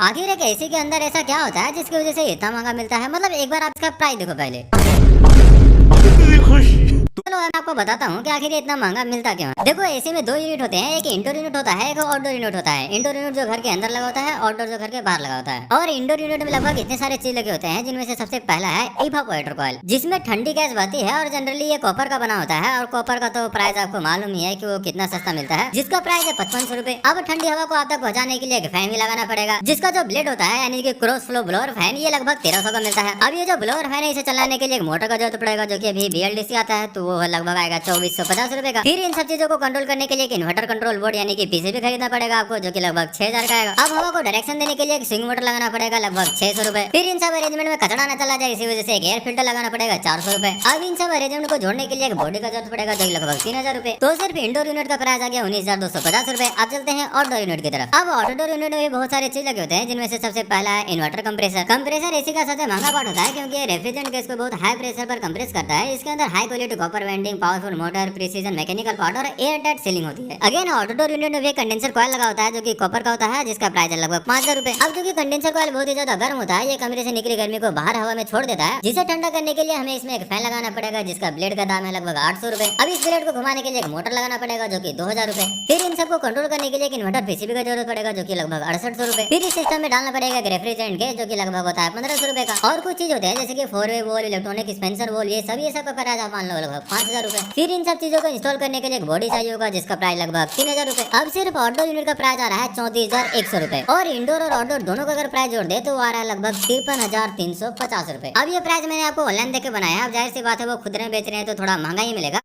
आखिर एक एसी के अंदर ऐसा क्या होता है जिसकी वजह से इतना महंगा मिलता है? मतलब एक बार आप इसका प्राइस देखो पहले। चलो मैं आपको बताता हूँ कि आखिर ये इतना महंगा मिलता क्यों है। देखो एसी में दो यूनिट होते हैं, एक इंडोर यूनिट होता है, एक आउटडोर यूनिट होता है। इंडोर यूनिट जो घर के अंदर लगा होता है, आउटडोर जो घर के बाहर लगा होता है। और इंडोर यूनिट में लगभग इतने सारे चीज लगे होते हैं, जिनमें से सबसे पहला है इवापोरेटर कॉइल, जिसमें ठंडी गैस बहती है और जनरली ये कॉपर का बना होता है। और कॉपर का तो प्राइस आपको मालूम ही है कि वो कितना सस्ता मिलता है, जिसका प्राइस है 5500 रुपए। अब ठंडी हवा को आप तक पहुंचाने के लिए एक फैन भी लगाना पड़ेगा, जिसका जो ब्लेड होता है यानी कि क्रॉस फ्लो ब्लोअर फैन, ये लगभग 1300 का मिलता है। अब ये जो ब्लोअर फैन है इसे चलाने के लिए एक मोटर का जरूरत पड़ेगा, जो कि अभी BLDC आता है, तो वो लगभग आएगा 2450 रुपए का। फिर इन सब चीजों को कंट्रोल करने के लिए एक इन्वर्टर कंट्रोल बोर्ड यानी कि पीसीबी खरीदना पड़ेगा आपको, जो कि लगभग 6000 का आएगा। अब हवा को डायरेक्शन देने के लिए एक स्विंग मोटर लगाना पड़ेगा, लगभग 600 रुपए। फिर इन सब अरेंजमेंट में कचरा न चला जाए इसी वजह से एक एयर फिल्टर लगाना पड़ेगा, 400 रुपए। अब इन सब अरेंजमेंट को जोड़ने के लिए एक बॉडी का जरूरत पड़ेगा, जो कि लगभग 3000 रुपए। तो सिर्फ इंडोर यूनिट का प्राइस आ गया 19250 रुपए। अब चलते हैं आउटडोर यूनिट की तरफ। अब आउटडोर यूनिट में बहुत सारे चीज लगे होते हैं, जिनमें से सबसे पहला है इन्वर्टर कंप्रेसर। कंप्रेसर एसी का सबसे महंगा पार्ट होता है, क्योंकि ये रेफ्रिजरेंट गैस को बहुत हाई प्रेशर पर कंप्रेस करता है। इसके अंदर high quality copper vending, powerful motor, precision mechanical part और एयर टाइट सीलिंग होती है। अगेन आउटडोर यूनिट में भी कंडेंसर कॉइल लगा होता है, जो कि कॉपर का होता है, जिसका प्राइस है लगभग 5000 रुपए। अब क्योंकि कंडेंसर कॉइल बहुत ही ज्यादा गर्म होता है, ये कमरे से निकली गर्मी को बाहर हवा में छोड़ देता है, जिसे ठंडा करने के लिए हमें इसमें एक फैन लगाना पड़ेगा, जिसका ब्लेड का दाम है लगभग 800 रुपए। अब इस ब्लेड को घुमाने के लिए एक मोटर लगाना पड़ेगा, जो कि 2000 रुपए। फिर इन सबको कंट्रोल करने के लिए एक इन्वर्टर पीसीबी का जरूरत पड़ेगा, जो कि लगभग 6800 रुपए। फिर इस सिस्टम में डालना पड़ेगा एक रेफ्रिजरेंट गैस, जो कि लगभग होता है 1500 रुपए का। और कुछ चीज होते हैं जैसे कि 4-वे वॉल, इलेक्ट्रॉनिक स्पेंसर वॉल, ये सब का प्राइस आप मान लो लगभग 5000 रुपए। फिर इन सब चीजों को इंस्टॉल करने के लिए एक बॉडी चाहिए होगा, जिसका प्राइस लगभग 3000 रुपए। अब सिर्फ आउटडोर यूनिट का प्राइस आ रहा है 34100 रुपए, और इंडोर और आउटडोर दोनों का अगर प्राइस जोड़ दे तो वो आ रहा है लगभग 53350 रुपए। अब ये प्राइस मैंने आपको ऑनलाइन देख के बनाया है, अब जाहिर सी बात है वो खुद में बेच रहे हैं तो थोड़ा महंगा ही मिलेगा।